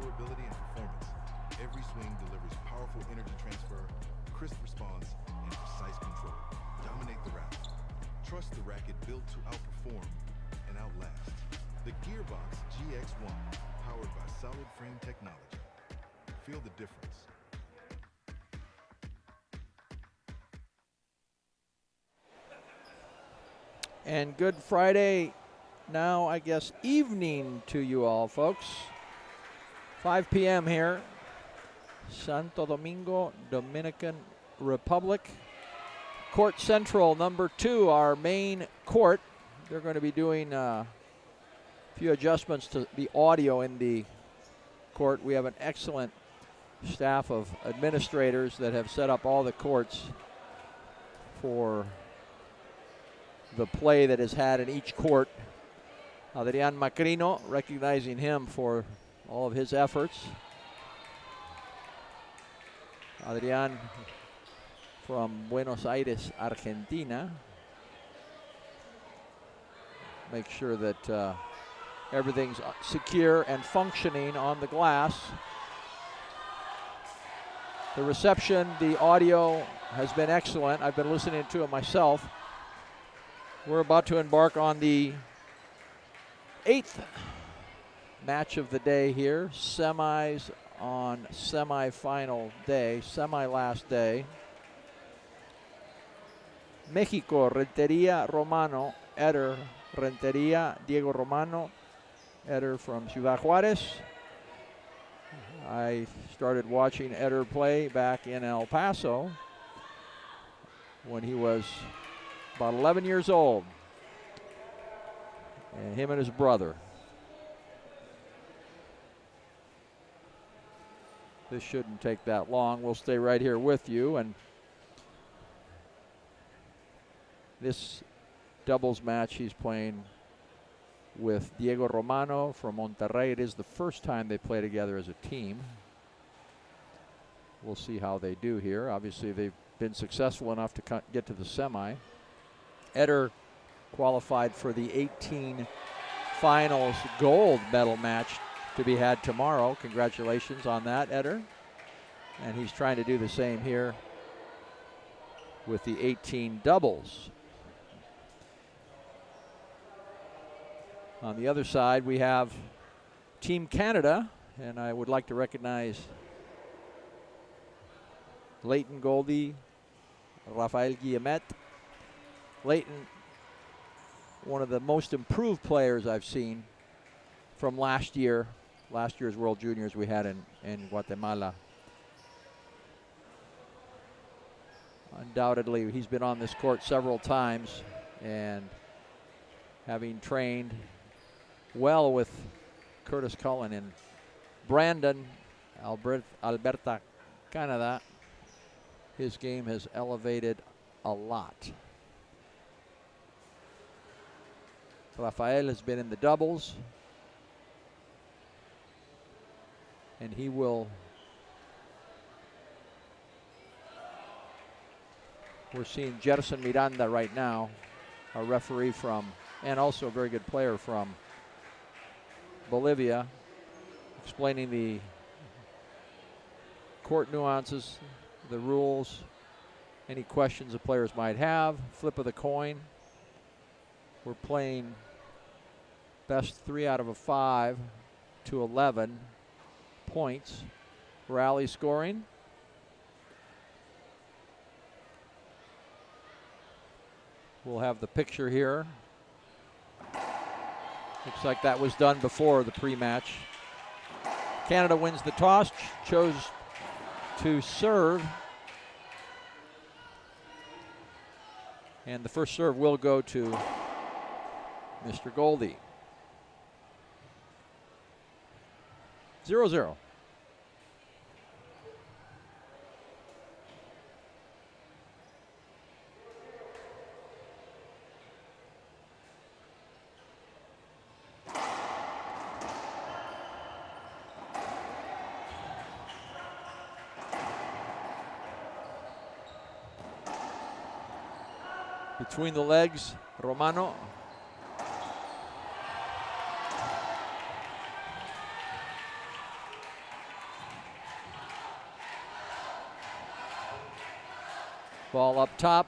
durability and performance, every swing delivers powerful energy transfer, crisp response, and precise control. Dominate the racket. Trust the racket built to outperform and outlast. The Gearbox GX1, powered by solid frame technology. Feel the difference. And good Friday, now I guess evening to you all, folks. 5 p.m. here, Santo Domingo, Dominican Republic. Court Central, number 2, our main court. They're going to be doing a few adjustments to the audio in the court. We have an excellent staff of administrators that have set up all the courts for the play that is had in each court. Adrian Macrino, recognizing him for all of his efforts. Adrian from Buenos Aires, Argentina. Make sure that everything's secure and functioning on the glass. The reception, the audio has been excellent. I've been listening to it myself. We're about to embark on the 8th match of the day here. Semis on semi-final day, semi-last day. Mexico, Renteria, Romano, Eder, Renteria, Diego Romano, Eder from Ciudad Juarez. I started watching Eder play back in El Paso when he was about 11 years old. And him and his brother. This shouldn't take that long. We'll stay right here with you. And this doubles match, he's playing with Diego Romano from Monterrey. It is the first time they play together as a team. We'll see how they do here. Obviously, they've been successful enough to get to the semi. Eder qualified for the 18 finals gold medal match to be had tomorrow. Congratulations on that, Eder. And he's trying to do the same here with the 18 doubles. On the other side, we have Team Canada, and I would like to recognize Leighton Gouldie, Rafael Guillemette. Leighton, one of the most improved players I've seen from last year's World Juniors we had in Guatemala. Undoubtedly, he's been on this court several times, and having trained well with Curtis Cullen and Brandon, Alberta, Canada, his game has elevated a lot. Rafael has been in the doubles, and he will, we're seeing Gerson Miranda right now, a referee from, and also a very good player from Bolivia, explaining the court nuances, the rules, any questions the players might have, flip of the coin. We're playing best 3 out of a 5 to 11 points. Rally scoring. We'll have the picture here. Looks like that was done before the pre-match. Canada wins the toss, chose to serve. And the first serve will go to Mr. Gouldie. 0-0. Between the legs, Romano. Ball up top.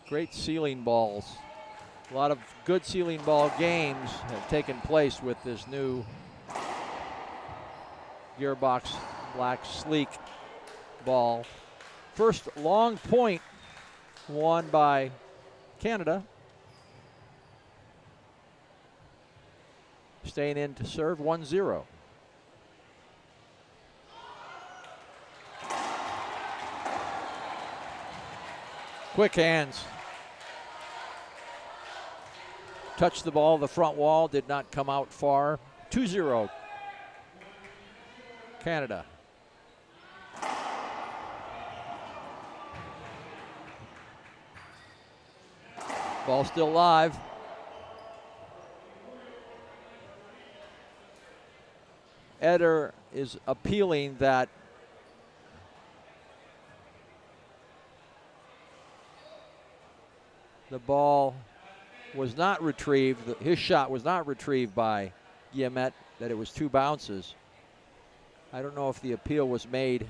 Great ceiling balls. A lot of good ceiling ball games have taken place with this new gearbox black sleek ball. First long point won by Canada. Staying in to serve 1-0. Quick hands. Touched the ball, the front wall, did not come out far. 2-0, Canada. Ball still live. Eder is appealing that the ball was not retrieved, his shot was not retrieved by Guillemette, that it was 2 bounces. I don't know if the appeal was made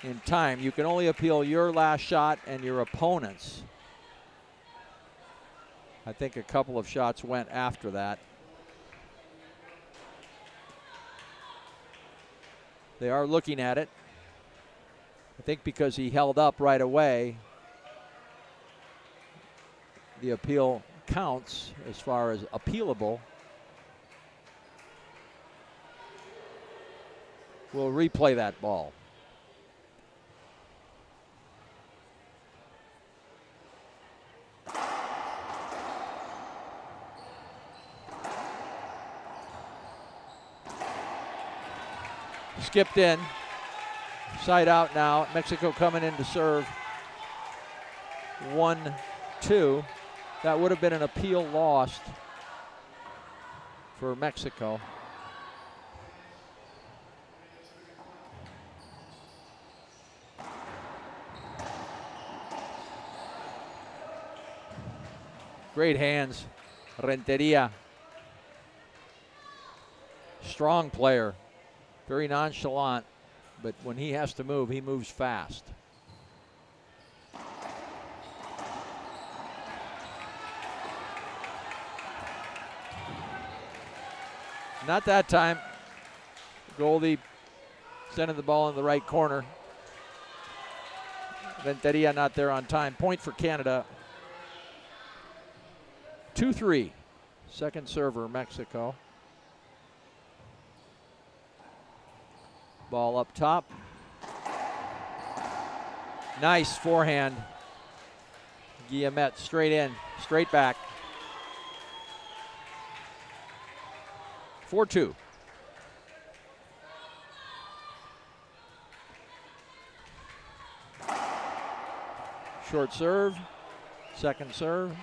in time. You can only appeal your last shot and your opponent's. I think a couple of shots went after that. They are looking at it. I think because he held up right away, the appeal counts as far as appealable. We'll replay that ball. Skipped in. Side out now. Mexico coming in to serve 1-2. That would have been an appeal lost for Mexico. Great hands, Renteria. Strong player, very nonchalant, but when he has to move, he moves fast. Not that time. Gouldie sending the ball in the right corner. Renteria not there on time. Point for Canada. 2-3. Second server, Mexico. Ball up top. Nice forehand. Guillemette straight in, straight back. 4-2. Short serve, second serve.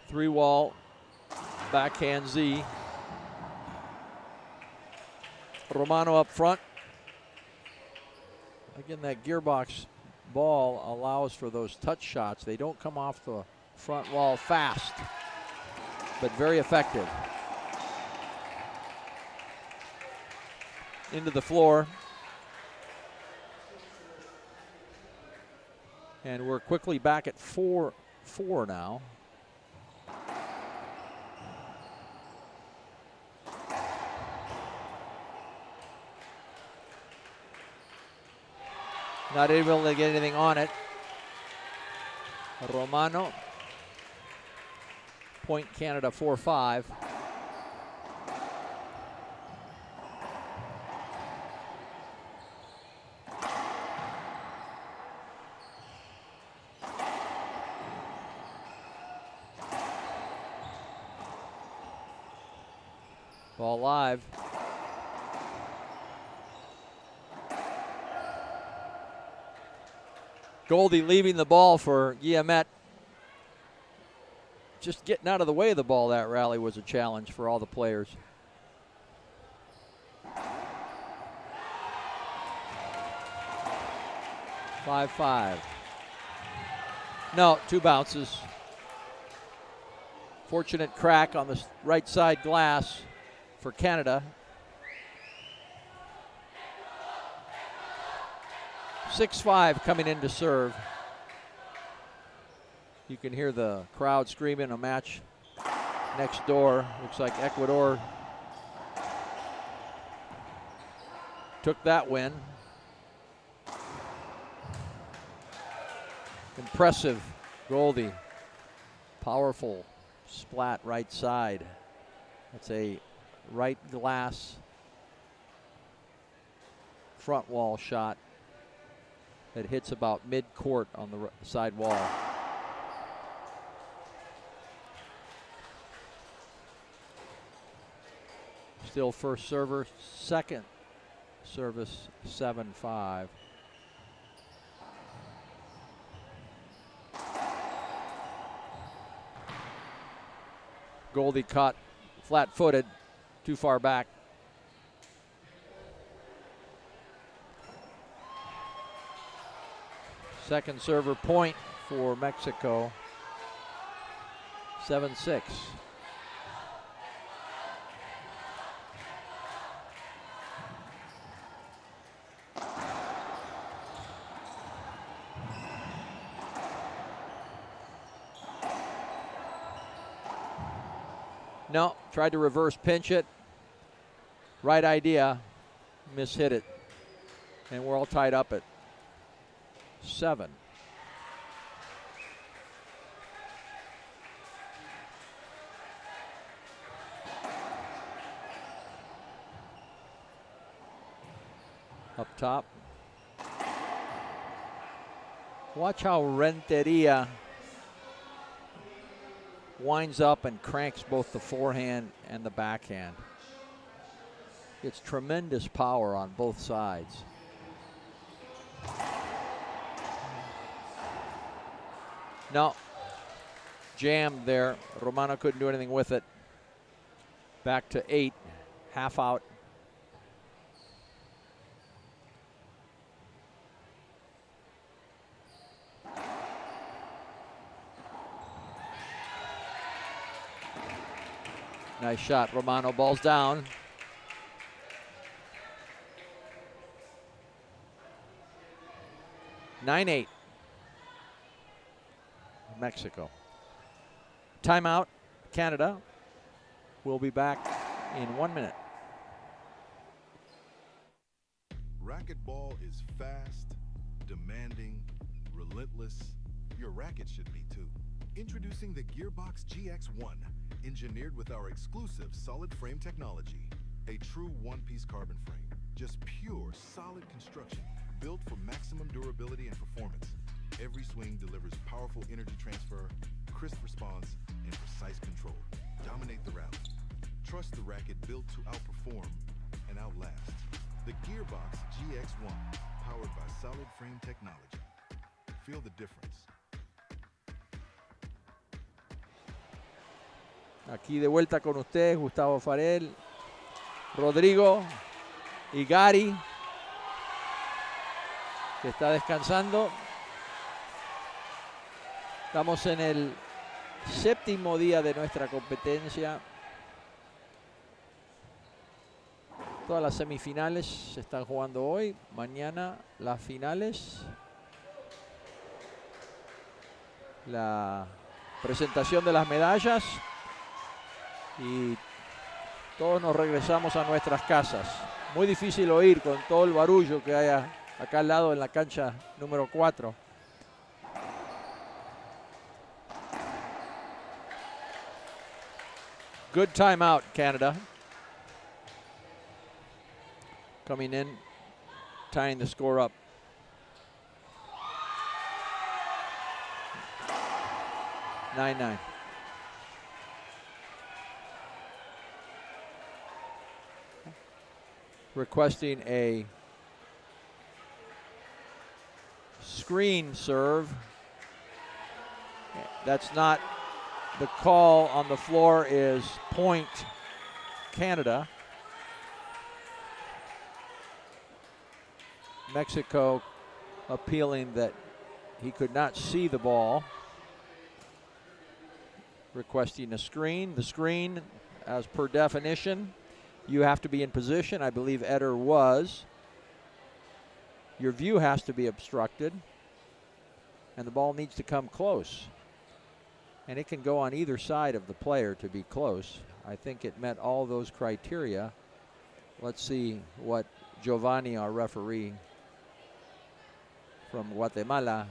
Three wall, backhand Z. Romano up front. Again, that gearbox ball allows for those touch shots. They don't come off the front wall fast, but very effective. Into the floor. And we're quickly back at 4-4 now. Not able to get anything on it. Romano. Point Canada 4-5. Ball live. Gouldie leaving the ball for Guillemette. Just getting out of the way of the ball that rally was a challenge for all the players. Five. No, 2 bounces. Fortunate crack on the right side glass for Canada. 6-5 coming in to serve. You can hear the crowd screaming a match next door. Looks like Ecuador took that win. Impressive Gouldie. Powerful splat right side. That's a right glass front wall shot that hits about mid-court on the side wall. Still first server, second service 7-5. Gouldie caught flat-footed, too far back. Second server point for Mexico. 7-6. No, tried to reverse pinch it. Right idea, mishit it. And we're all tied up at 7. Up top. Watch how Renteria winds up and cranks both the forehand and the backhand. It's tremendous power on both sides. No, jammed there. Romano couldn't do anything with it. Back to 8, half out. Nice shot, Romano. Ball's down. (9-8). Mexico. Timeout, Canada. We'll be back in 1 minute. Racquetball is fast, demanding, relentless. Your racket should be too. Introducing the Gearbox GX1, engineered with our exclusive solid frame technology. A true one-piece carbon frame. Just pure, solid construction, built for maximum durability and performance. Every swing delivers powerful energy transfer, crisp response, and precise control. Dominate the rally. Trust the racket built to outperform and outlast. The Gearbox GX1, powered by solid frame technology. Feel the difference. Aquí de vuelta con ustedes, Gustavo Farel, Rodrigo y Gary, que está descansando. Estamos en el séptimo día de nuestra competencia. Todas las semifinales se están jugando hoy. Mañana las finales. La presentación de las medallas. Y todos nos regresamos a nuestras casas. Muy difícil oír con todo el barullo que hay acá al lado en la cancha número 4. Good timeout, Canada. Coming in, tying the score up. (9-9). Requesting a screen serve. That's not the call on the floor, is point Canada. Mexico appealing that he could not see the ball. requesting a screen. The screen, as per definition, you have to be in position. I believe Eder was. Your view has to be obstructed, and the ball needs to come close. And it can go on either side of the player to be close. I think it met all those criteria. Let's see what Giovanni, our referee from Guatemala,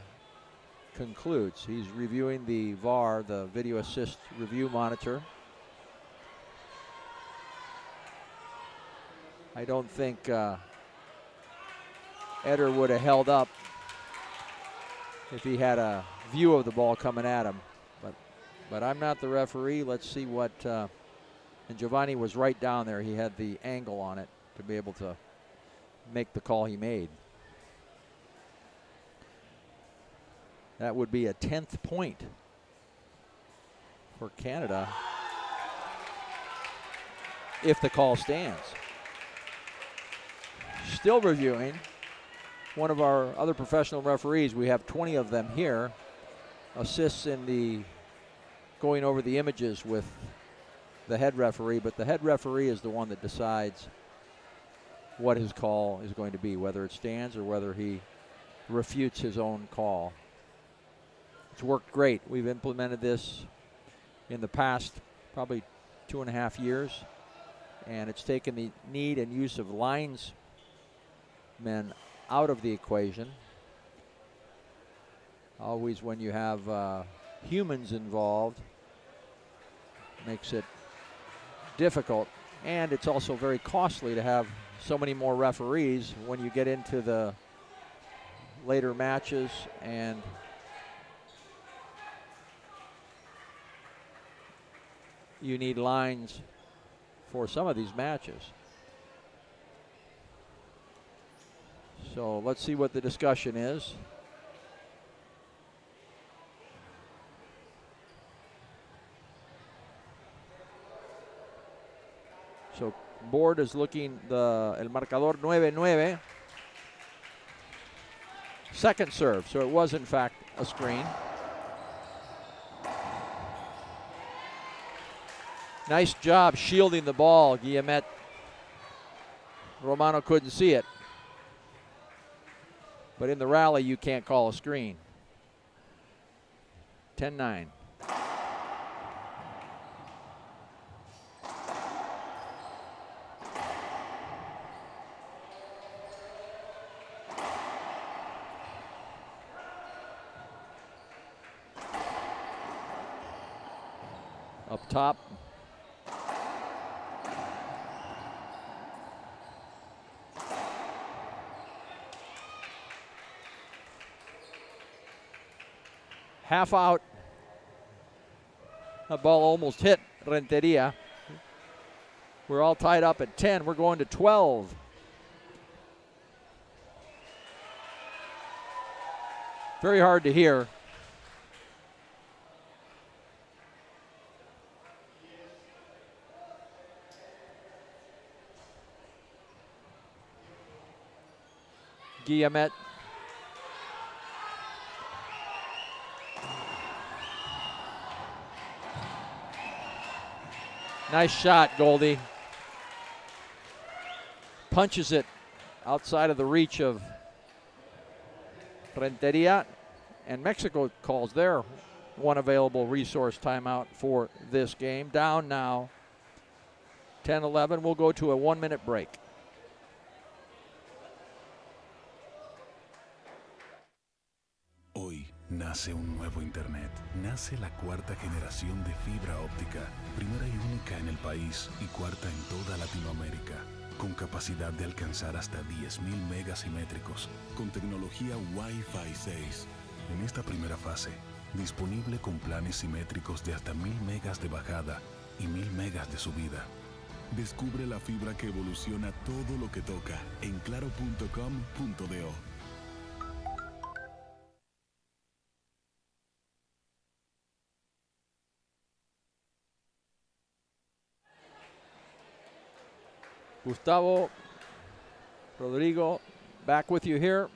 concludes. He's reviewing the VAR, the video assist review monitor. I don't think Eder would have held up if he had a view of the ball coming at him. But I'm not the referee. Let's see what, and Giovanni was right down there. He had the angle on it to be able to make the call he made. That would be a 10th point for Canada if the call stands. Still reviewing. One of our other professional referees, we have 20 of them here, assists in the going over the images with the head referee, but the head referee is the one that decides what his call is going to be, whether it stands or whether he refutes his own call. It's worked great. We've implemented this in the past probably 2.5 years, and it's taken the need and use of linesmen out of the equation. Always when you have humans involved, makes it difficult, and it's also very costly to have so many more referees when you get into the later matches, and you need lines for some of these matches. So let's see what the discussion is. So board is looking, el marcador 9-9. Second serve, so it was in fact a screen. Nice job shielding the ball, Guillemette. Romano couldn't see it. But in the rally, you can't call a screen. 10-9. Up top. Half out. That ball almost hit Renteria. We're all tied up at 10. We're going to 12. Very hard to hear. Guillemette. Nice shot, Gouldie. Punches it outside of the reach of Renteria, and Mexico calls their one available resource timeout for this game. Down now, 10-11. We'll go to a 1-minute break. Hoy nace un nuevo Internet. Nace la cuarta generación de fibra óptica, primera y única en el país y cuarta en toda Latinoamérica, con capacidad de alcanzar hasta 10.000 megas simétricos, con tecnología Wi-Fi 6. En esta primera fase, disponible con planes simétricos de hasta 1.000 megas de bajada y 1.000 megas de subida. Descubre la fibra que evoluciona todo lo que toca en claro.com.do. Gustavo, Rodrigo, back with you here.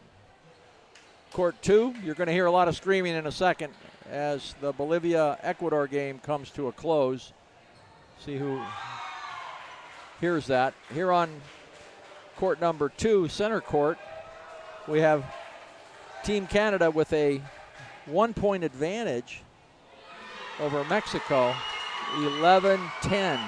Court 2. You're going to hear a lot of screaming in a second as the Bolivia-Ecuador game comes to a close. See who hears that. Here on court number 2, center court, we have Team Canada with a 1-point advantage over Mexico, 11-10.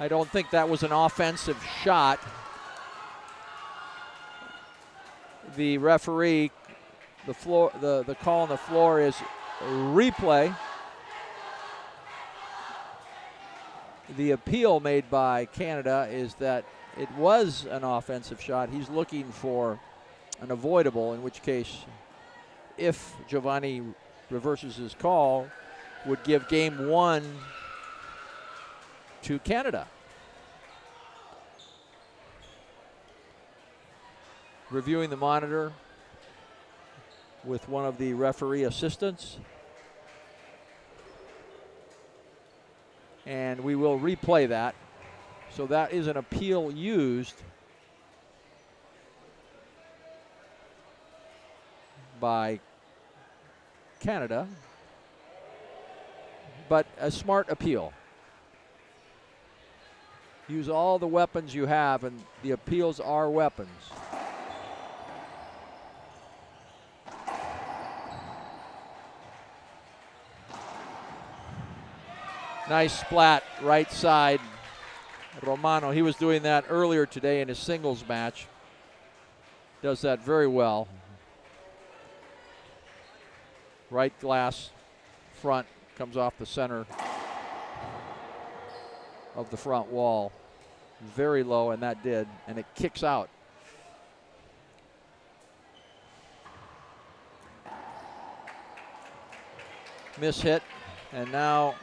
I don't think that was an offensive shot. The referee, the call on the floor is replay. The appeal made by Canada is that it was an offensive shot. He's looking for an avoidable, in which case, if Giovanni reverses his call, would give game 1 to Canada. Reviewing the monitor with one of the referee assistants. And we will replay that. So that is an appeal used by Canada, but a smart appeal. Use all the weapons you have, and the appeals are weapons. Nice splat right side. Romano, he was doing that earlier today in his singles match. Does that very well. Right glass front comes off the center of the front wall. Very low, and that did, and it kicks out. Miss hit, and now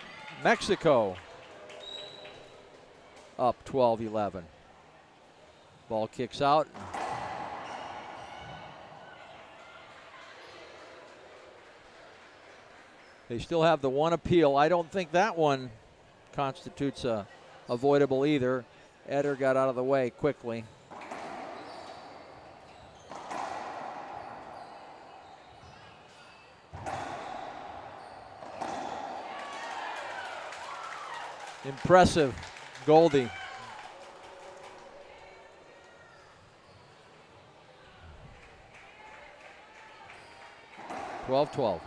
Mexico up 12-11. Ball kicks out. They still have the one appeal. I don't think that one constitutes a avoidable either. Eder got out of the way quickly. Impressive, Gouldie. (12-12).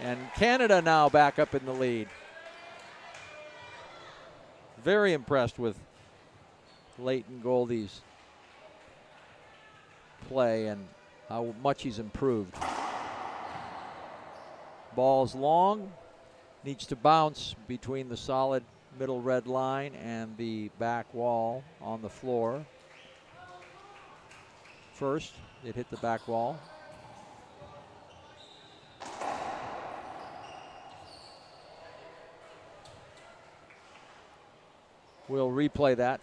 And Canada now back up in the lead. Very impressed with Leighton Gouldie's play and how much he's improved. Ball's long, needs to bounce between the solid middle red line and the back wall on the floor. First, it hit the back wall. We'll replay that.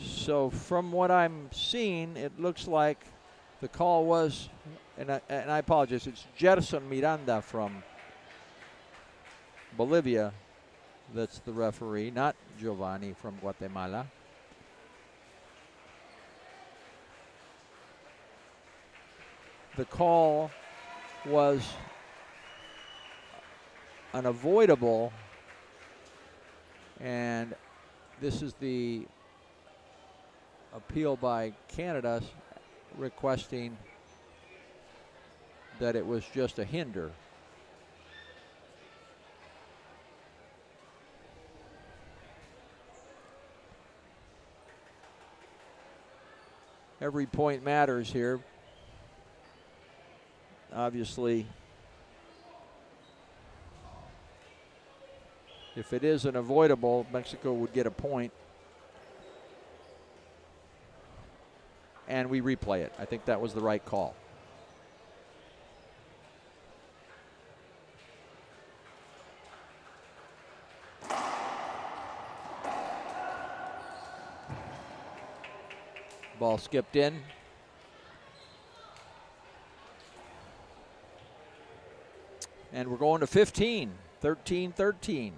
So from what I'm seeing, it looks like the call was, and I apologize, it's Gerson Miranda from Bolivia that's the referee, not Giovanni from Guatemala. The call was an avoidable, and this is the appeal by Canada requesting that it was just a hinder. Every point matters here. Obviously, if it is an avoidable, Mexico would get a point. and we replay it. I think that was the right call. Ball skipped in. And we're going to 15, 13-13.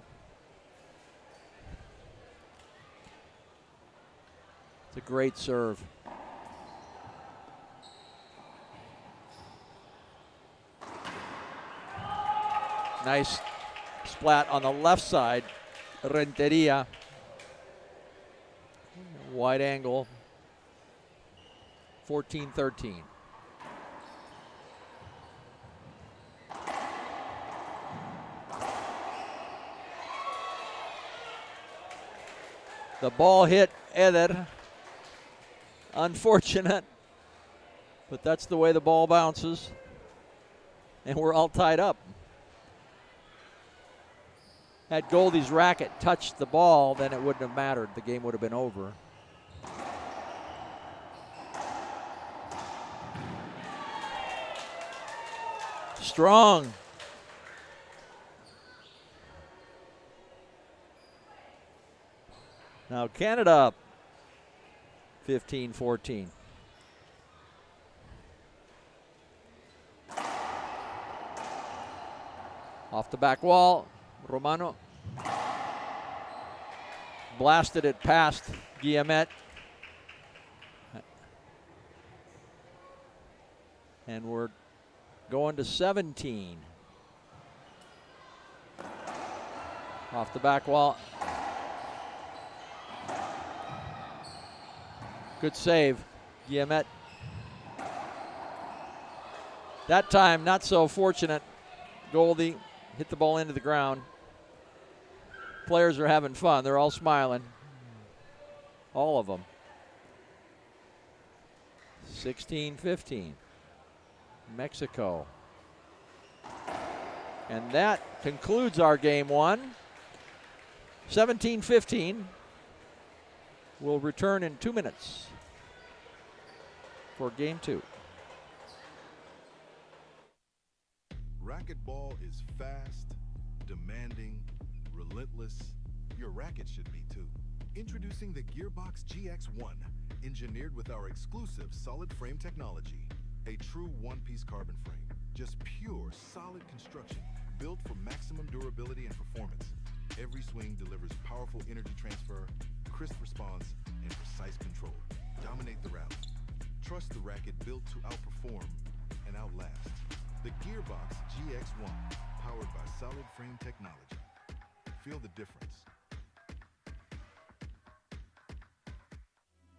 It's a great serve. Nice splat on the left side. Renteria. Wide angle. 14-13. The ball hit Eder. Unfortunate, but that's the way the ball bounces. And we're all tied up. Had Gouldie's racket touched the ball, then it wouldn't have mattered. The game would have been over. Strong. Now Canada up 15-14. Off the back wall, Romano blasted it past Guillemette. And we're going to 17. Off the back wall. Good save, Guillemette. That time, not so fortunate. Gouldie hit the ball into the ground. Players are having fun. They're all smiling. All of them. 16-15. Mexico. And that concludes our game one. 17-15. We'll return in 2 minutes for game two. Racquetball is fast, demanding, relentless. Your racket should be too. Introducing the Gearbox GX1, engineered with our exclusive solid frame technology. A true one-piece carbon frame. Just pure, solid construction, built for maximum durability and performance. Every swing delivers powerful energy transfer, crisp response, and precise control. Dominate the rally. Trust the racket built to outperform and outlast. The Gearbox GX1, powered by solid frame technology. Feel the difference.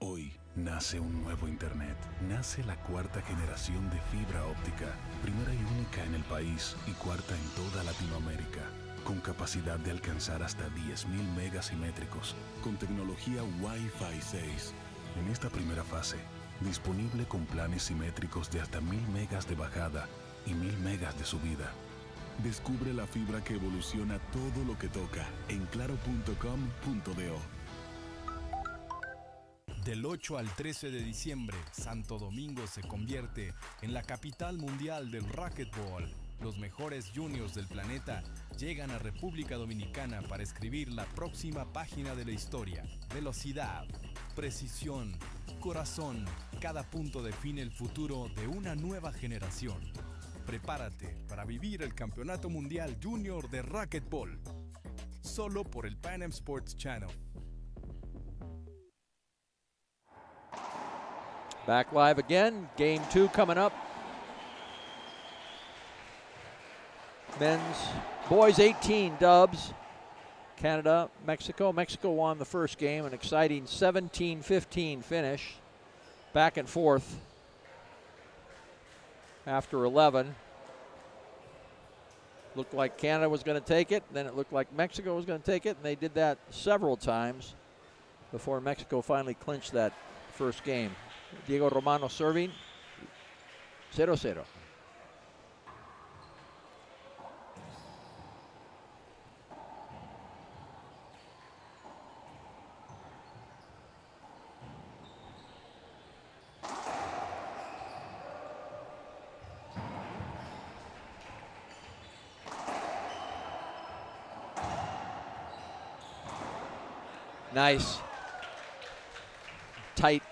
Hoy nace un nuevo Internet. Nace la cuarta generación de fibra óptica, primera y única en el país y cuarta en toda Latinoamérica, con capacidad de alcanzar hasta 10.000 megas simétricos, con tecnología Wi-Fi 6. En esta primera fase, disponible con planes simétricos de hasta 1.000 megas de bajada y 1.000 megas de subida. Descubre la fibra que evoluciona todo lo que toca en claro.com.do. Del 8 al 13 de diciembre, Santo Domingo se convierte en la capital mundial del racquetball. Los mejores juniors del planeta llegan a República Dominicana para escribir la próxima página de la historia. Velocidad, precisión, corazón, cada punto define el futuro de una nueva generación. Prepárate para vivir el Campeonato Mundial Junior de Racquetball. Solo por el Pan Am Sports Channel. Back live again. Game two coming up. Boys 18 dubs. Canada, Mexico. Mexico won the first game. An exciting 17-15 finish. Back and forth after 11. Looked like Canada was going to take it. Then it looked like Mexico was going to take it. And they did that several times before Mexico finally clinched that first game. Diego Romano serving. 0-0. Nice. Tight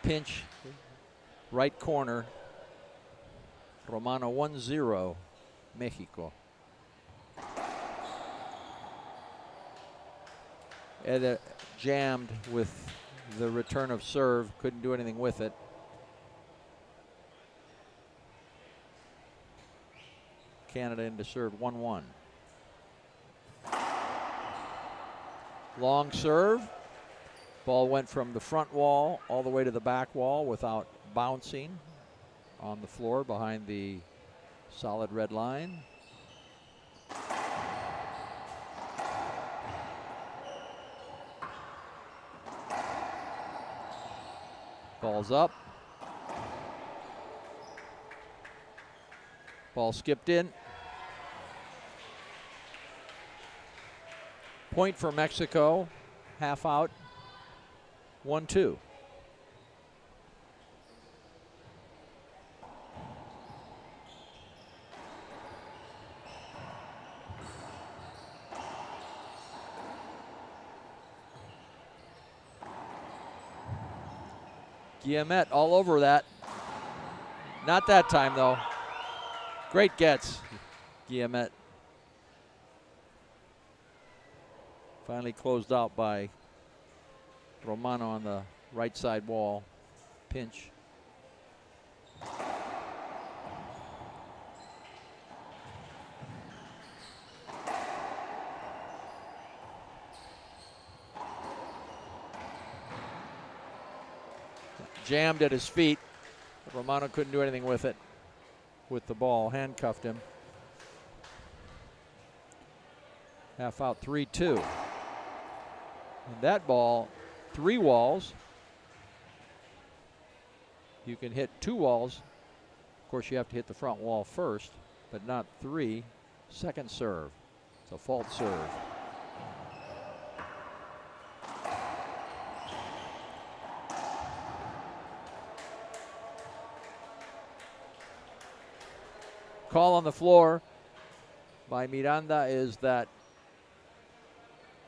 pinch. Right corner. Romano 1-0. Mexico. Ed jammed with the return of serve. Couldn't do anything with it. Canada into serve 1-1. Long serve. Ball went from the front wall all the way to the back wall without bouncing on the floor behind the solid red line. Ball's up. Ball skipped in. Point for Mexico. Half out. 1-2. Guillemette all over that. Not that time, though. Great gets, Guillemette. Finally closed out by Romano on the right side wall. Pinch. Jammed at his feet. Romano couldn't do anything with it. With the ball, handcuffed him. Half out 3-2. And that ball, 3 walls. You can hit 2 walls. Of course, you have to hit the front wall first, but not 3. Second serve. It's a fault serve. Call on the floor by Miranda is that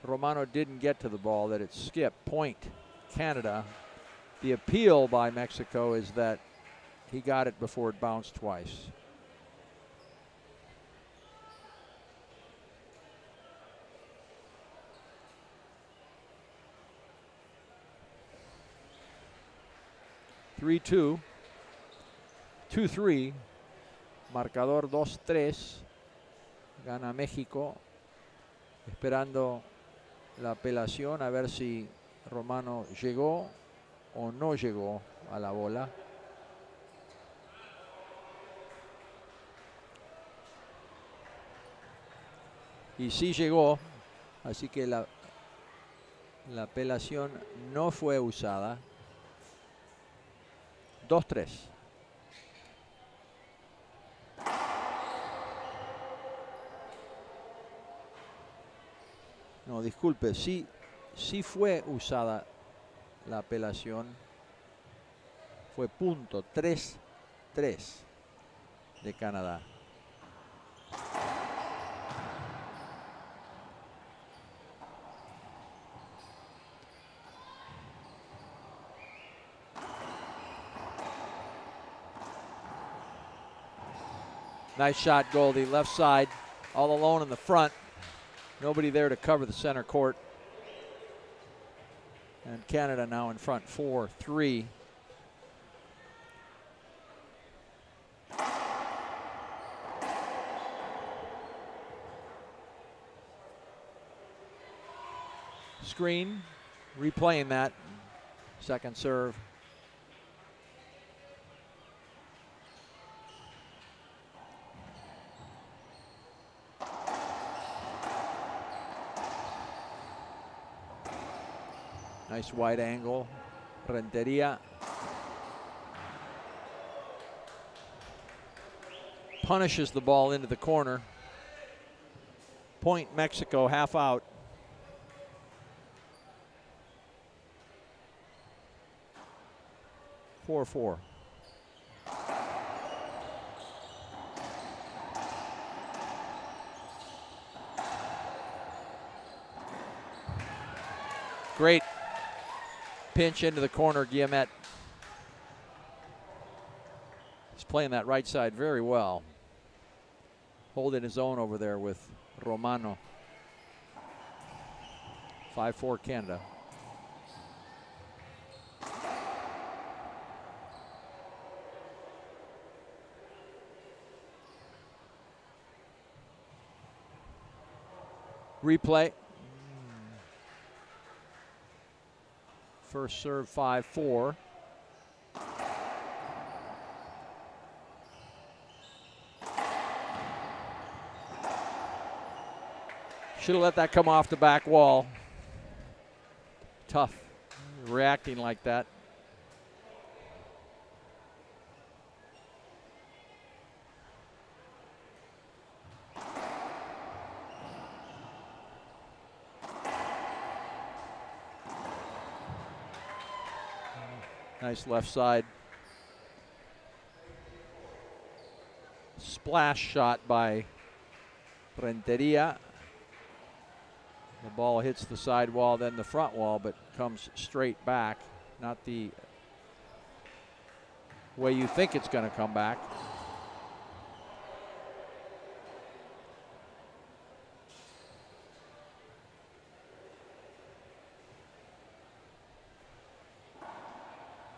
Romano didn't get to the ball, that it skipped. Point, Canada. The appeal by Mexico is that he got it before it bounced twice. (3-2), 2-3. Marcador 2-3. Gana México. Esperando la apelación a ver si Romano llegó o no llegó a la bola. Y sí llegó, así que la apelación no fue usada. 2-3. No, disculpe, sí fue usada la apelación. Fue punto 3-3 de Canadá. Nice shot, Gouldie, left side, all alone in the front. Nobody there to cover the center court. And Canada now in front 4-3. Screen, replaying that. Second serve. Nice wide angle. Renteria. Punishes the ball into the corner. Point Mexico, half out. (4-4). Great pinch into the corner, Guillemette. He's playing that right side very well. Holding his own over there with Romano. 5-4 Canada. Replay. First serve 5-4. Should have let that come off the back wall. Tough reacting like that. Nice left side. Splash shot by Renteria. The ball hits the side wall, then the front wall, but comes straight back. Not the way you think it's going to come back.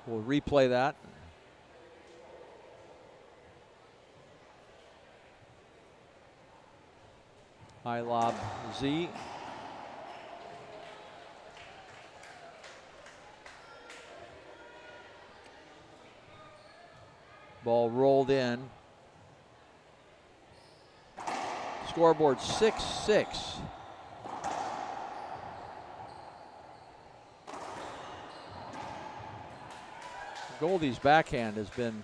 We'll replay that. High lob Z. Ball rolled in. Scoreboard 6-6. Gouldie's backhand has been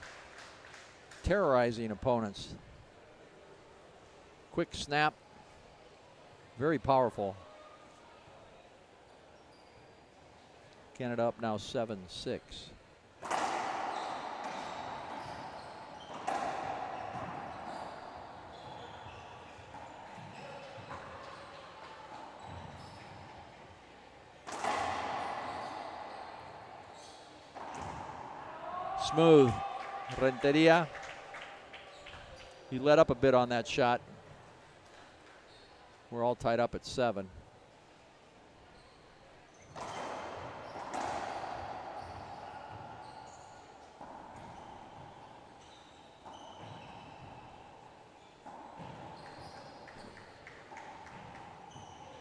terrorizing opponents. Quick snap, very powerful. Canada up now 7-6. Smooth. Renteria. He let up a bit on that shot. We're all tied up at 7.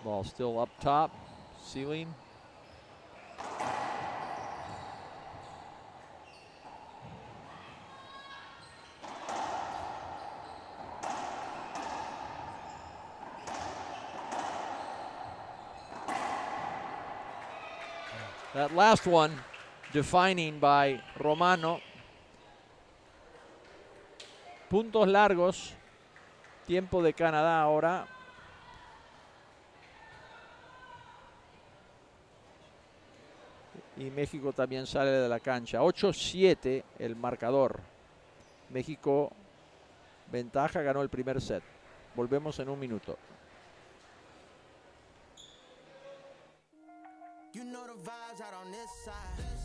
Ball still up top, ceiling. That last one, defining by Romano. Puntos largos. Tiempo de Canadá ahora. Y México también sale de la cancha. 8-7 el marcador. México ventaja, ganó el primer set. Volvemos en un minuto. You know the vibes out on this side,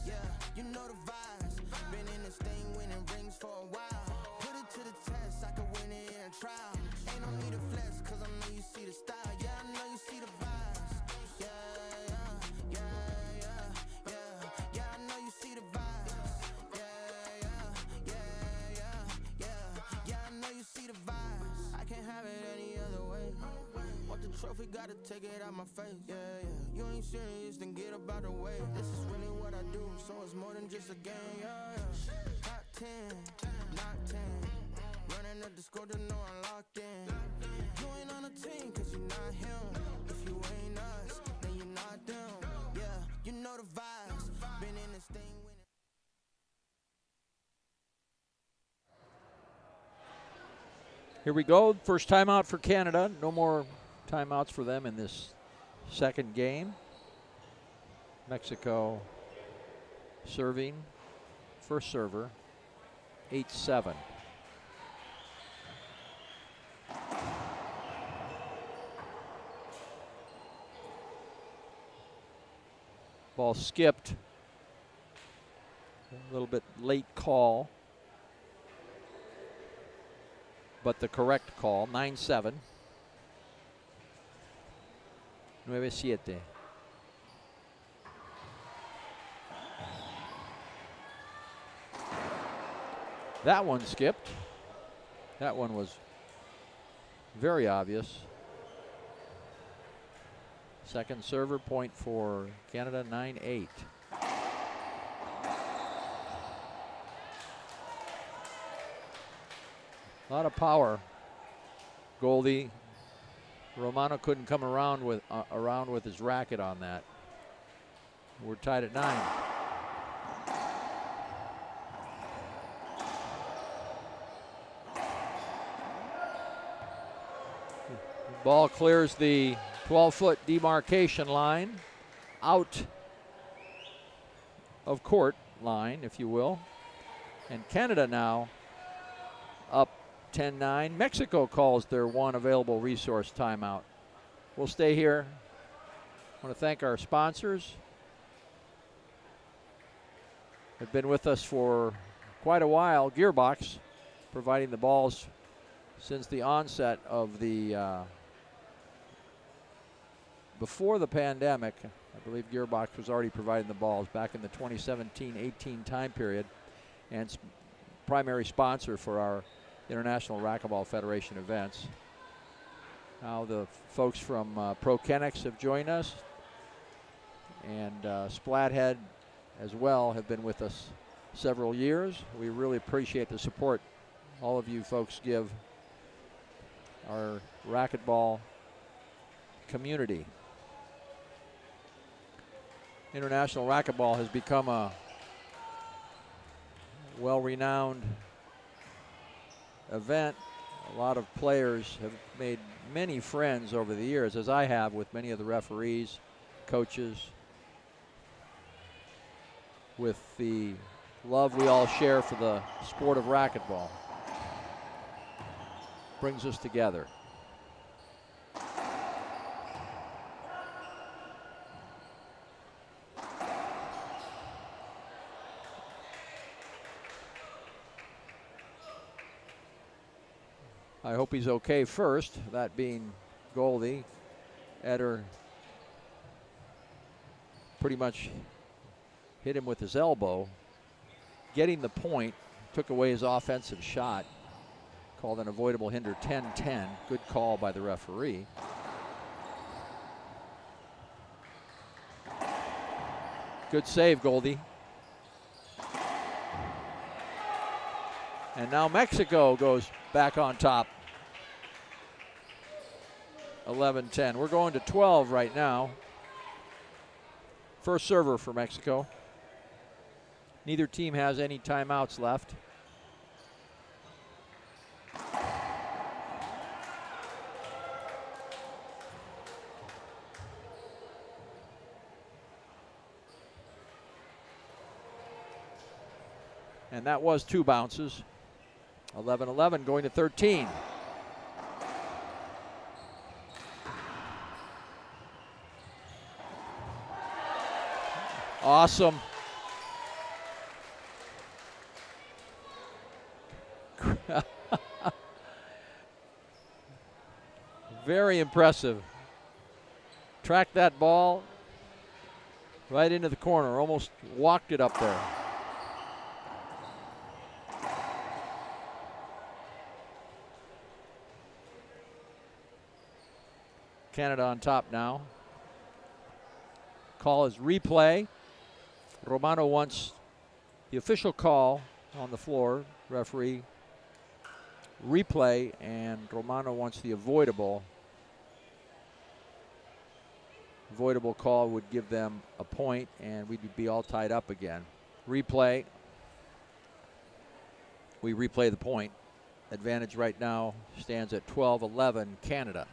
yeah, you know the vibes. Been in this thing winning rings for a while. Put it to the test, I could win it in a trial. Ain't no need to flex, cause I know you see the style. Yeah, I know you see the vibes. Yeah, yeah, yeah, yeah, yeah. Yeah, I know you see the vibes. Yeah, yeah, yeah, yeah, yeah. Yeah, I know you see the vibes. I can't have it any other way. Want the trophy, gotta take it out my face. Yeah, yeah. You ain't serious, then get about the way. This is really what I do, so it's more than just a game. Yeah, yeah. Top 10, not 10. Running up the score to know I'm locked in. You ain't on a team, cause you're not him. If you ain't us, then you're not them. Yeah, you know the vibes. Been in this thing winning. Here we go. First timeout for Canada. No more timeouts for them in this second game. Mexico serving. First server. 8-7. Ball skipped. A little bit late call, but the correct call. 9-7. 9-7. That one skipped. That one was very obvious. Second server point for Canada, 9-8. A lot of power. Gouldie. Romano couldn't come around with his racket on that. We're tied at 9. Ball clears the 12-foot demarcation line, out of court line, if you will. And Canada now up 10-9. Mexico calls their one available resource timeout. We'll stay here. I want to thank our sponsors. They've been with us for quite a while. Gearbox, providing the balls since the onset of the before the pandemic. I believe Gearbox was already providing the balls back in the 2017-18 time period, and primary sponsor for our International Racquetball Federation events. Now the folks from Pro Kennex have joined us, and Splathead as well have been with us several years. We really appreciate the support all of you folks give our racquetball community. International Racquetball has become a well-renowned event. A lot of players have made many friends over the years, as I have with many of the referees, coaches, with the love we all share for the sport of racquetball. Brings us together. I hope he's okay first, that being Gouldie. Eder pretty much hit him with his elbow. Getting the point, took away his offensive shot. Called an avoidable hinder, 10-10. Good call by the referee. Good save, Gouldie. And now Mexico goes back on top. 11-10. We're going to 12 right now. First server for Mexico. Neither team has any timeouts left. And that was 2 bounces. 11-11 going to 13. Awesome. Very impressive. Tracked that ball right into the corner, almost walked it up there. Canada on top now. Call is replay. Romano wants the official call on the floor. Referee replay, and Romano wants the avoidable. Avoidable call would give them a point, and we'd be all tied up again. Replay. We replay the point. Advantage right now stands at 12-11 Canada.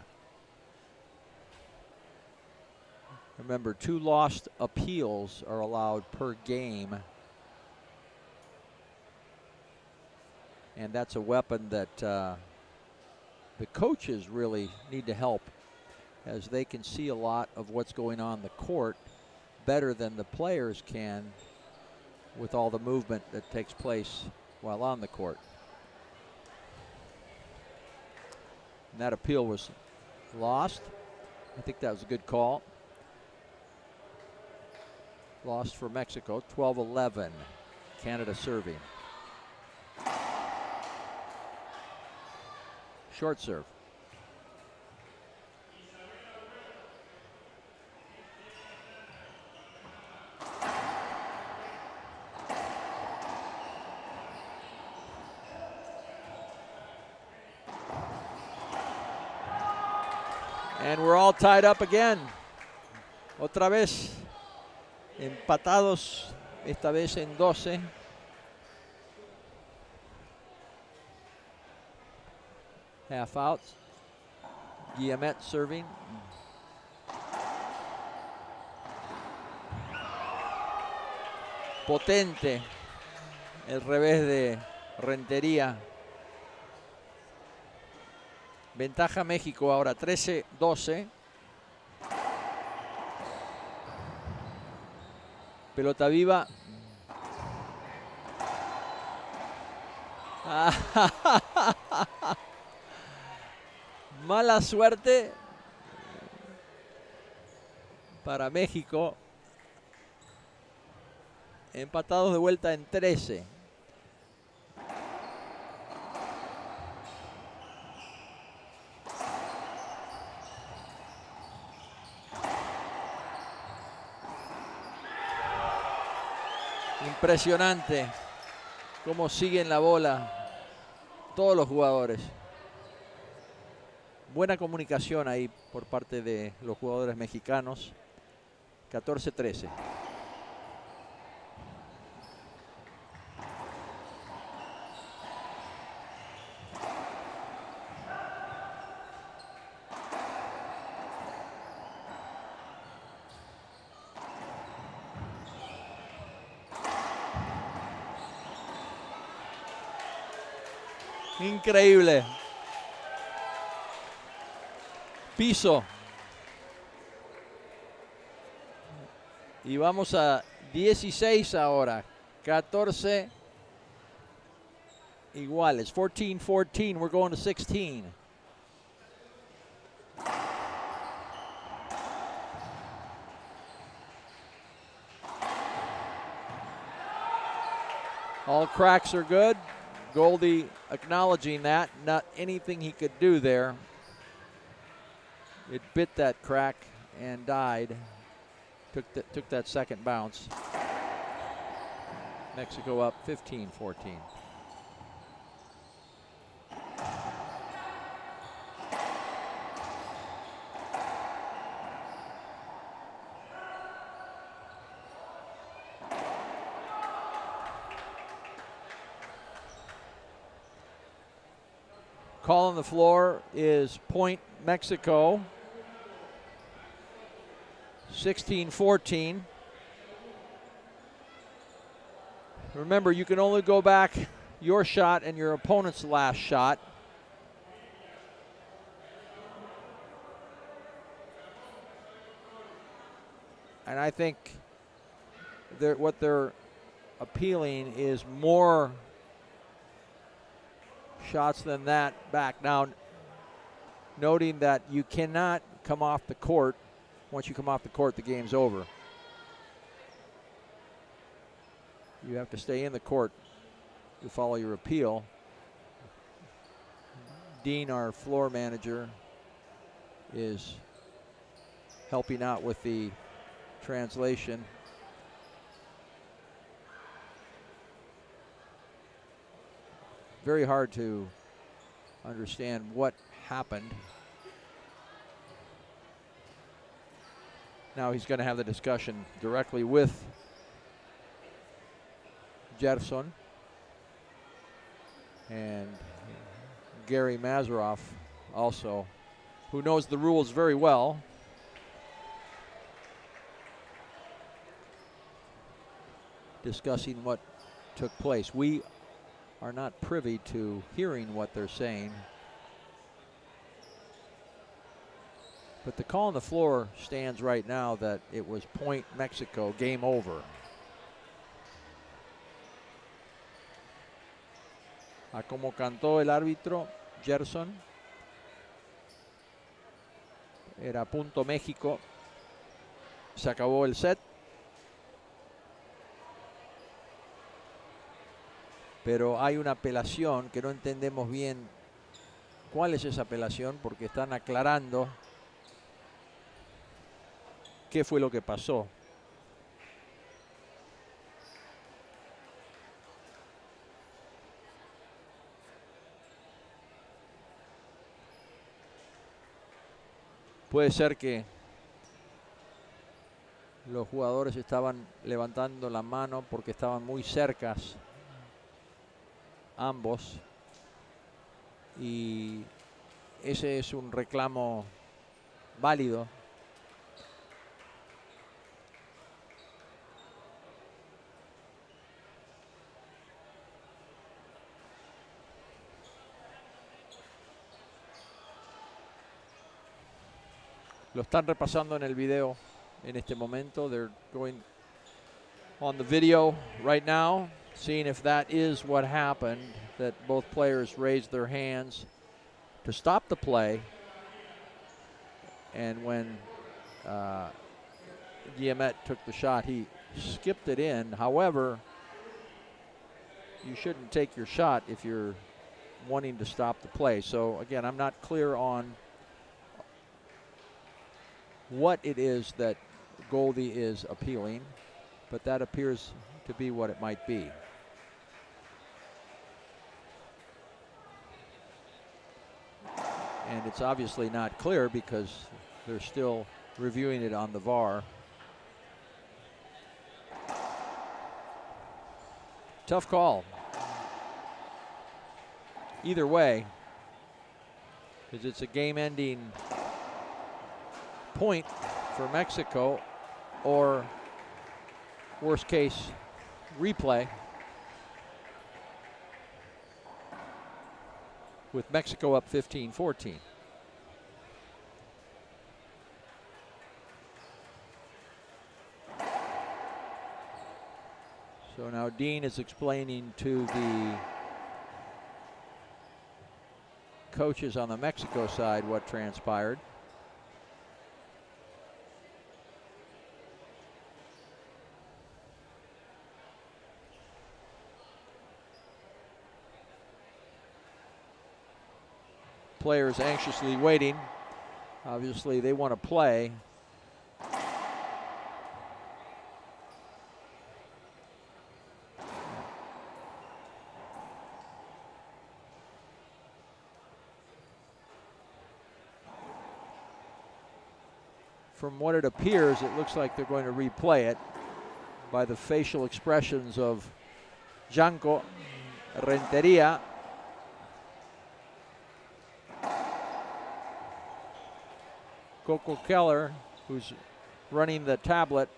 Remember, 2 lost appeals are allowed per game. And that's a weapon that the coaches really need to help, as they can see a lot of what's going on in the court better than the players can with all the movement that takes place while on the court. And that appeal was lost. I think that was a good call. Lost for Mexico, 12-11. Canada serving. Short serve. And we're all tied up again. Otra vez. Empatados, esta vez en 12. Half outs. Guillemette serving. Potente. El revés de Renteria. Ventaja México ahora 13-12. Pelota viva. Mala suerte para México. Empatados de vuelta en 13. Impresionante cómo siguen la bola todos los jugadores. Buena comunicación ahí por parte de los jugadores mexicanos. 14-13. Increíble. Piso. Y vamos a 16 ahora. 14 iguales. 14-14. We're going to 16. All cracks are good. Gouldie acknowledging that. Not anything he could do there. It bit that crack and died. Took that second bounce. Mexico up 15-14. Call on the floor is point Mexico. 16-14. Remember, you can only go back your shot and your opponent's last shot. And I think what they're appealing is more shots than that back. Now, noting that you cannot come off the court. Once you come off the court, the game's over. You have to stay in the court to follow your appeal. Dean, our floor manager, is helping out with the translation. Very hard to understand what happened. Now he's going to have the discussion directly with Jefferson and Gary Mazeroff also, who knows the rules very well. Discussing what took place. We are not privy to hearing what they're saying. But the call on the floor stands right now that it was point Mexico, game over. A como cantó el árbitro, Gerson, era punto México. Se acabó el set. Pero hay una apelación que no entendemos bien cuál es esa apelación porque están aclarando qué fue lo que pasó. Puede ser que los jugadores estaban levantando la mano porque estaban muy cercas ambos y ese es un reclamo válido. Lo están repasando en el video en este momento. They're going on the video right now, seeing if that is what happened, that both players raised their hands to stop the play. And when Guillemette took the shot, he skipped it in. However, you shouldn't take your shot if you're wanting to stop the play. So again, I'm not clear on what it is that Gouldie is appealing, but that appears to be what it might be. And it's obviously not clear because they're still reviewing it on the VAR. Tough call. Either way, because it's a game-ending point for Mexico, or worst case replay with Mexico up 15-14. So now Dean is explaining to the coaches on the Mexico side what transpired. Players anxiously waiting. Obviously, they want to play. From what it appears, it looks like they're going to replay it by the facial expressions of Janko, Renteria, Coco Keller, who's running the tablet.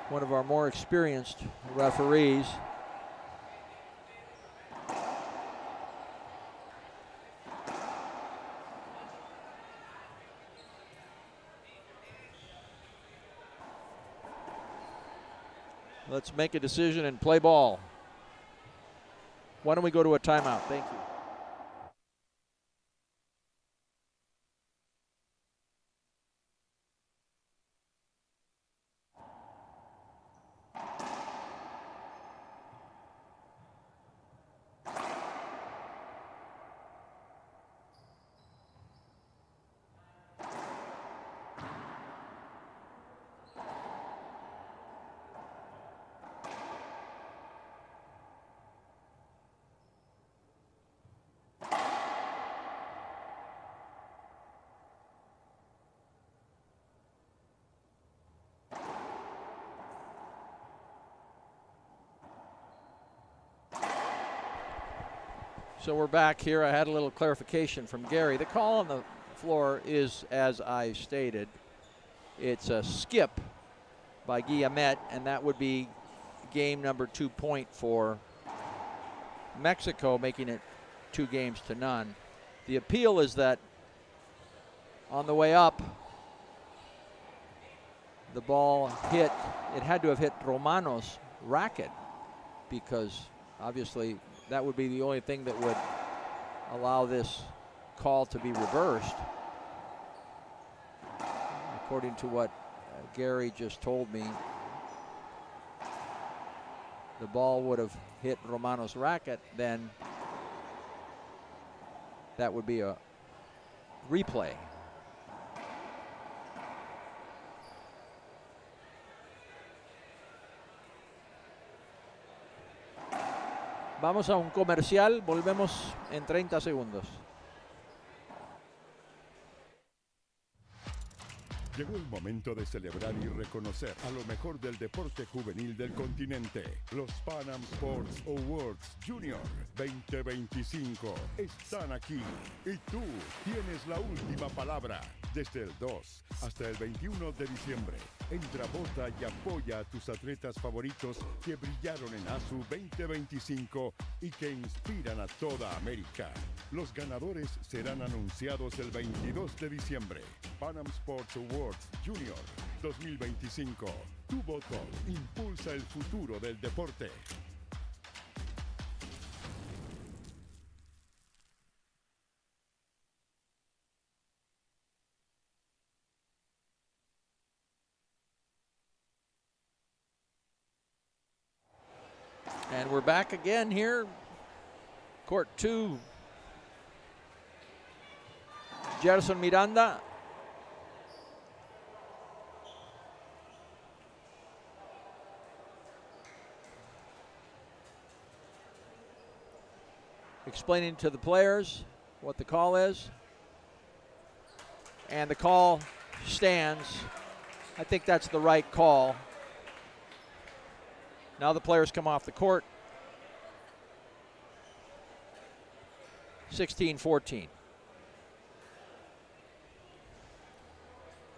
One of our more experienced referees. Let's make a decision and play ball. Why don't we go to a timeout? Thank you. So we're back here. I had a little clarification from Gary. The call on the floor is, as I stated, it's a skip by Guillemette, and that would be game number 2 point for Mexico, making it 2 games to none. The appeal is that on the way up, the ball hit, it had to have hit Romano's racket, because obviously that would be the only thing that would allow this call to be reversed. According to what Gary just told me, the ball would have hit Romano's racket, then that would be a replay. Vamos a un comercial, volvemos en 30 segundos. Llegó el momento de celebrar y reconocer a lo mejor del deporte juvenil del continente. Los Pan Am Sports Awards Junior 2025 están aquí y tú tienes la última palabra. Desde el 2 hasta el 21 de diciembre, entra, vota y apoya a tus atletas favoritos que brillaron en ASU 2025 y que inspiran a toda América. Los ganadores serán anunciados el 22 de diciembre. Pan Am Sports Awards Junior 2025. Tu voto impulsa el futuro del deporte. And we're back again here. Court 2. Gerson Miranda. Explaining to the players what the call is. And the call stands. I think that's the right call. Now the players come off the court. 16-14.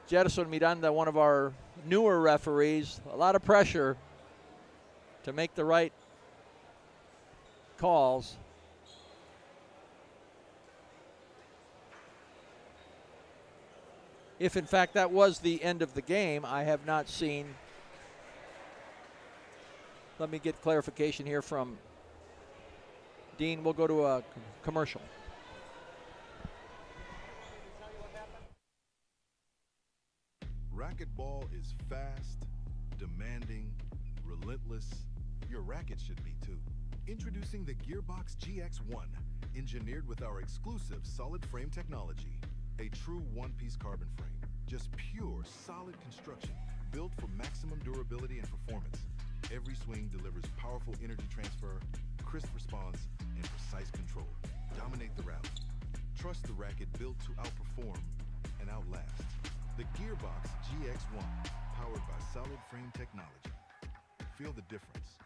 Gerson Miranda, one of our newer referees, a lot of pressure to make the right calls. If in fact that was the end of the game, I have not seen. Let me get clarification here from Dean. We'll go to a commercial. Racquetball is fast, demanding, relentless. Your racket should be too. Introducing the Gearbox GX1, engineered with our exclusive solid frame technology. A true one-piece carbon frame. Just pure, solid construction, built for maximum durability and performance. Every swing delivers powerful energy transfer, crisp response, and precise control. Dominate the rally. Trust the racket built to outperform and outlast. The Gearbox GX1, powered by solid frame technology. Feel the difference.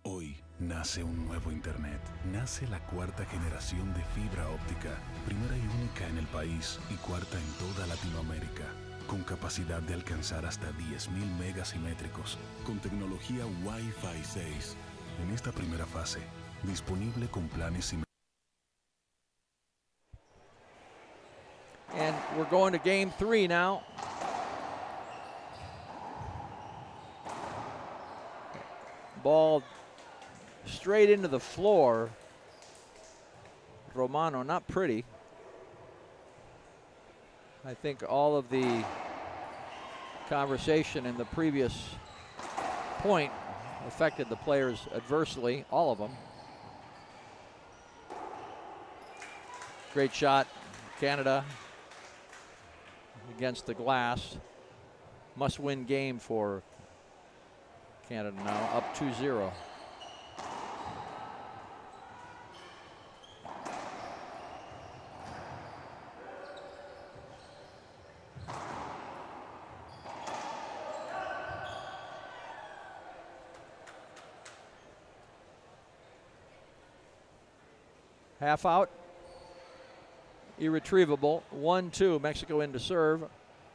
Hoy nace un nuevo Internet. Nace la 4ª generación de fibra óptica, primera y única en el país y 4ª en toda Latinoamérica, con capacidad de alcanzar hasta 10.000 megasimétricos, con tecnología Wi-Fi 6. En esta primera fase, disponible con planes y... And we're going to game 3 now. Ball straight into the floor. Romano, not pretty. I think all of the conversation in the previous point affected the players adversely, all of them. Great shot, Canada against the glass. Must-win game for Canada now, up 2-0. Half out, irretrievable. 1-2, Mexico in to serve.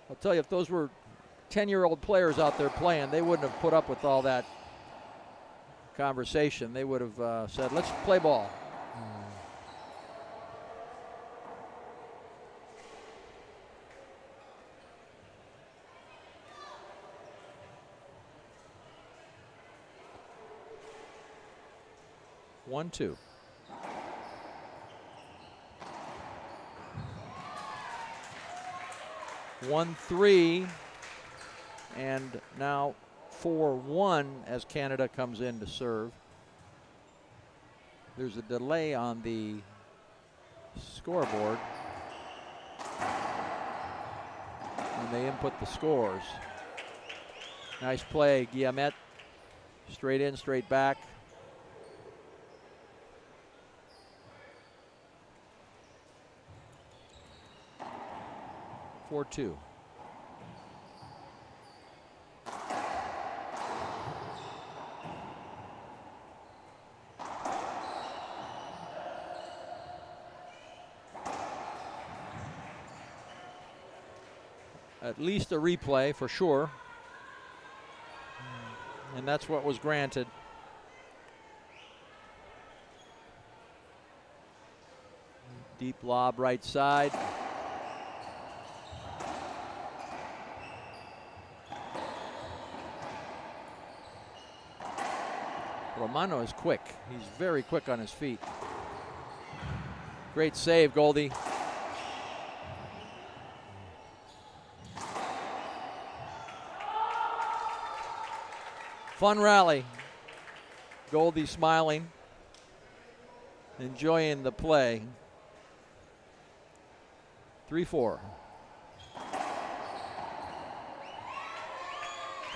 I'll tell you, if those were 10-year-old players out there playing, they wouldn't have put up with all that conversation. They would have said, let's play ball. 1-2. One, 3, and now 4-1 as Canada comes in to serve. There's a delay on the scoreboard when they input the scores. Nice play, Guillemette. Straight in, straight back. Four, 2. At least a replay for sure. And that's what was granted. Deep lob right side. Romano is quick. He's very quick on his feet. Great save, Gouldie. Fun rally. Gouldie smiling, enjoying the play. 3-4.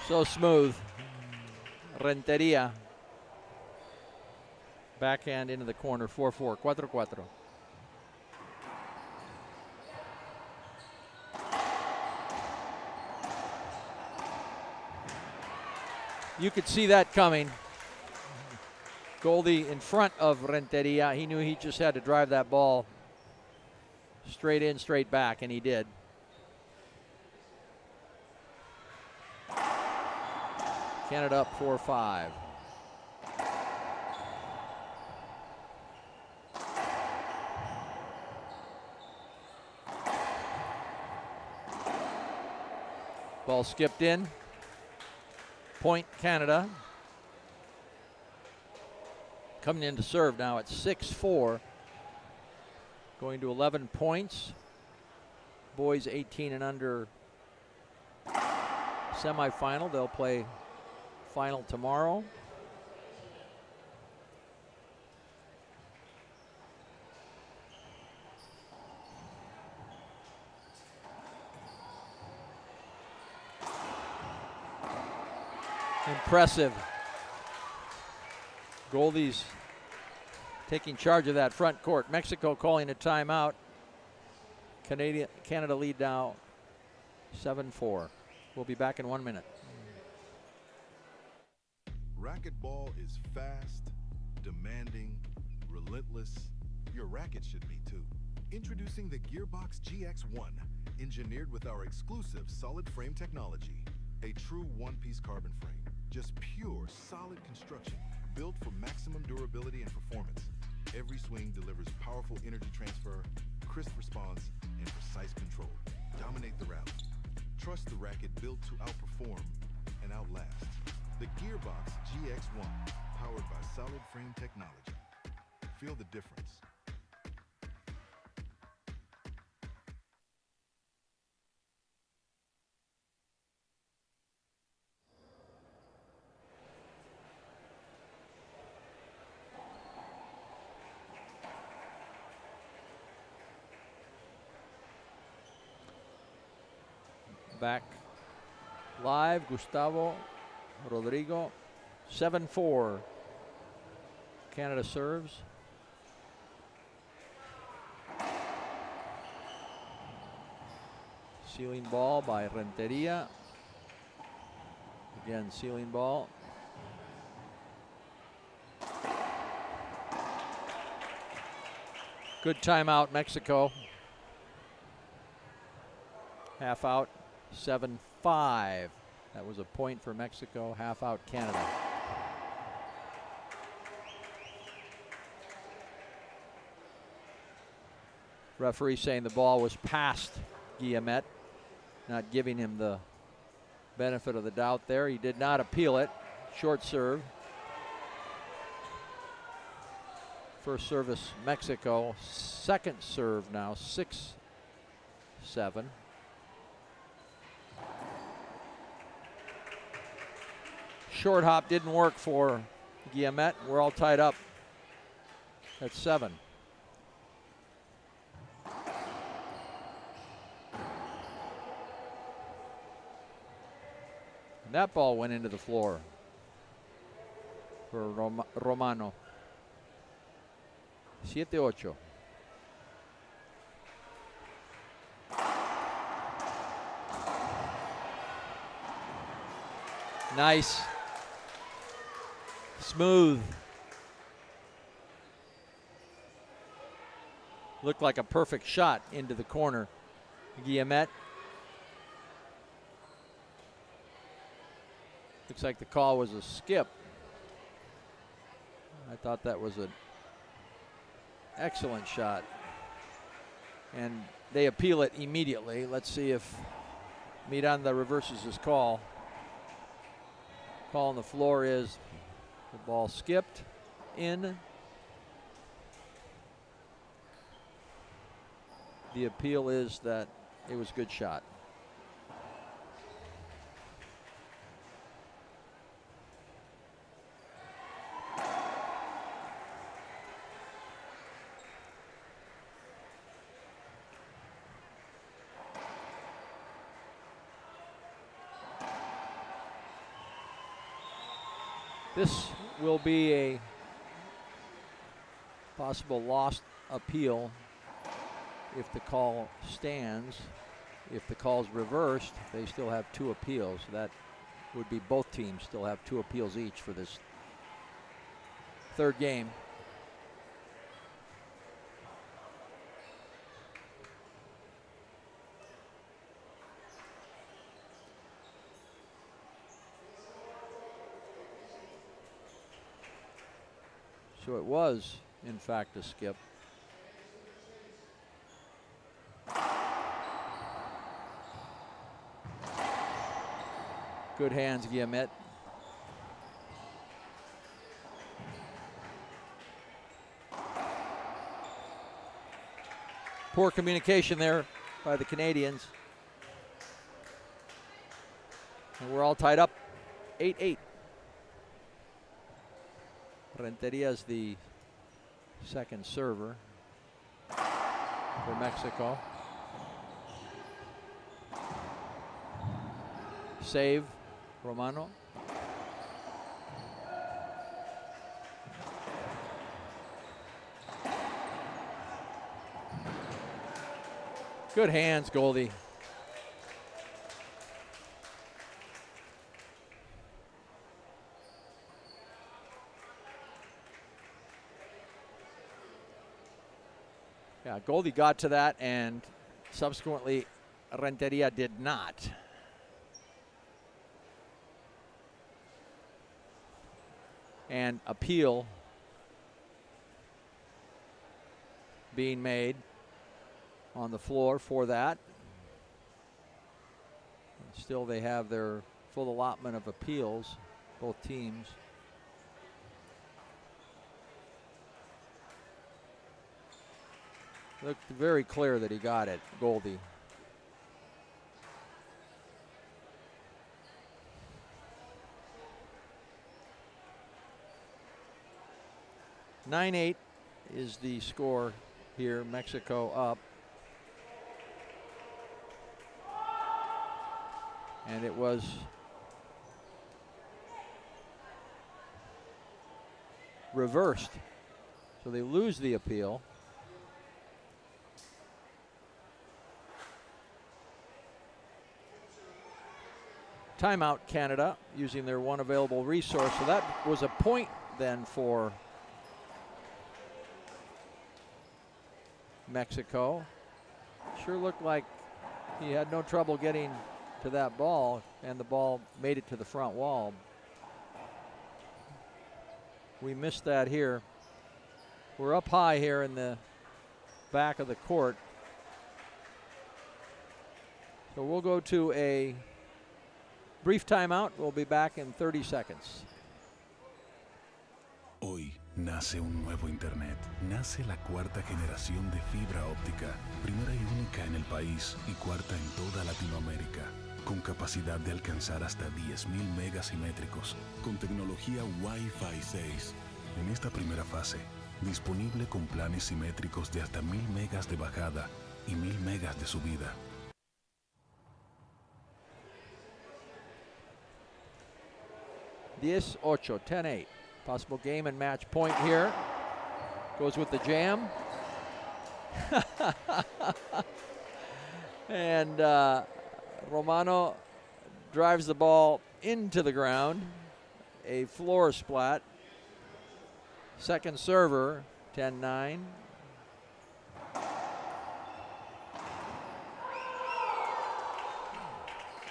So smooth. Renteria. Backhand into the corner. 4-4. 4-4. You could see that coming. Gouldie in front of Renteria. He knew he just had to drive that ball straight in, straight back, and he did. Canada up 4-5. Ball skipped in. Point Canada. Coming in to serve now at 6-4. Going to 11 points. Boys 18 and under semifinal. They'll play final tomorrow. Impressive. Gouldie's taking charge of that front court. Mexico calling a timeout. Canada lead now 7-4. We'll be back in 1 minute. Racquetball is fast, demanding, relentless. Your racket should be too. Introducing the Gearbox GX1, engineered with our exclusive solid frame technology. A true one-piece carbon frame. Just pure, solid construction, built for maximum durability and performance. Every swing delivers powerful energy transfer, crisp response, and precise control. Dominate the rally. Trust the racket built to outperform and outlast. The Gearbox GX1, powered by solid frame technology. Feel the difference. Back live, Gustavo, Rodrigo, 7-4. Canada serves. Ceiling ball by Renteria. Again, ceiling ball. Good timeout, Mexico. Half out. 7-5. That was a point for Mexico. Half out Canada. Referee saying the ball was past Guillemette, not giving him the benefit of the doubt there. He did not appeal it. Short serve. First service Mexico. Second serve now, 6-7. Short hop didn't work for Guillemette. We're all tied up at 7. And that ball went into the floor for Romano. 7-8. Nice. Smooth. Looked like a perfect shot into the corner. Guillemette. Looks like the call was a skip. I thought that was an excellent shot. And they appeal it immediately. Let's see if Miranda reverses his call. Call on the floor is the ball skipped in. The appeal is that it was a good shot. This will be a possible lost appeal if the call stands. If the call's reversed, they still have 2 appeals. That would be both teams still have 2 appeals each for this third game. So it was, in fact, a skip. Good hands, Guillemette. Poor communication there by the Canadians. And we're all tied up, 8-8. Renteria is the second server for Mexico. Save, Romano. Good hands, Gouldie. Yeah, Gouldie got to that, and subsequently Renteria did not. And appeal being made on the floor for that. And still they have their full allotment of appeals, both teams. Looked very clear that he got it, Gouldie. (9-8) is the score here. Mexico up. And it was reversed. So they lose the appeal. Timeout, Canada, using their one available resource. So that was a point then for Mexico. Sure looked like he had no trouble getting to that ball, and the ball made it to the front wall. We missed that here. We're up high here in the back of the court. So we'll go to a brief timeout. We'll be back in 30 seconds. Hoy nace un nuevo Internet. Nace la cuarta generación de fibra óptica, primera y única en el país y cuarta en toda Latinoamérica, con capacidad de alcanzar hasta 10.000 megas simétricos, con tecnología Wi-Fi 6. En esta primera fase, disponible con planes simétricos de hasta 1.000 megas de bajada y 1.000 megas de subida. 10-8, 10-8. Possible game and match point here. Goes with the jam. And Romano drives the ball into the ground. A floor splat. Second server, 10-9.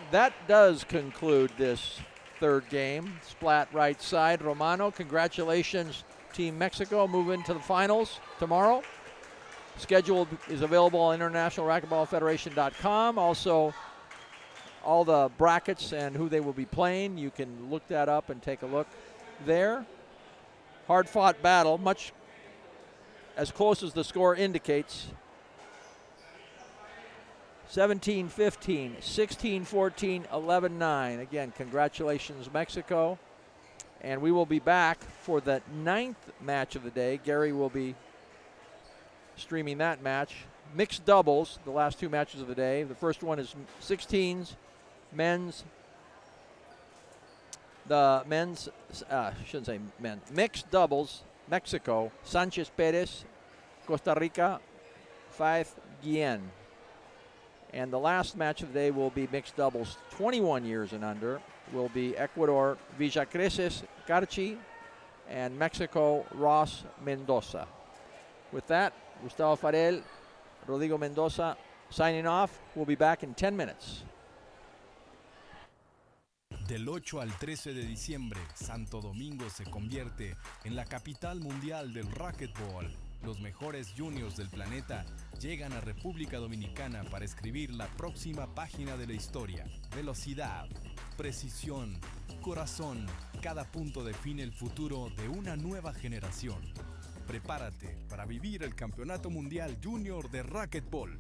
That does conclude this third game. Splat right side. Romano, congratulations, Team Mexico, moving to the finals tomorrow. Schedule is available on internationalracquetballfederation.com. Also, all the brackets and who they will be playing. You can look that up and take a look there. Hard-fought battle, much as close as the score indicates. 17-15, 16-14, 11-9. Again, congratulations, Mexico. And we will be back for the 9th match of the day. Gary will be streaming that match. Mixed doubles, the last two matches of the day. The first one is 16s, men's. The men's, shouldn't say men, mixed doubles, Mexico, Sanchez Perez, Costa Rica, Faith Guillen. And the last match of the day will be mixed doubles, 21 years and under, will be Ecuador, Villacreces, Carchi, and Mexico, Ross Mendoza. With that, Gustavo Farel, Rodrigo Mendoza signing off. We'll be back in 10 minutes. Del 8 al 13 de diciembre, Santo Domingo se convierte en la capital mundial del racquetball. Los mejores juniors del planeta llegan a República Dominicana para escribir la próxima página de la historia. Velocidad, precisión, corazón, cada punto define el futuro de una nueva generación. Prepárate para vivir el Campeonato Mundial Junior de Racquetball.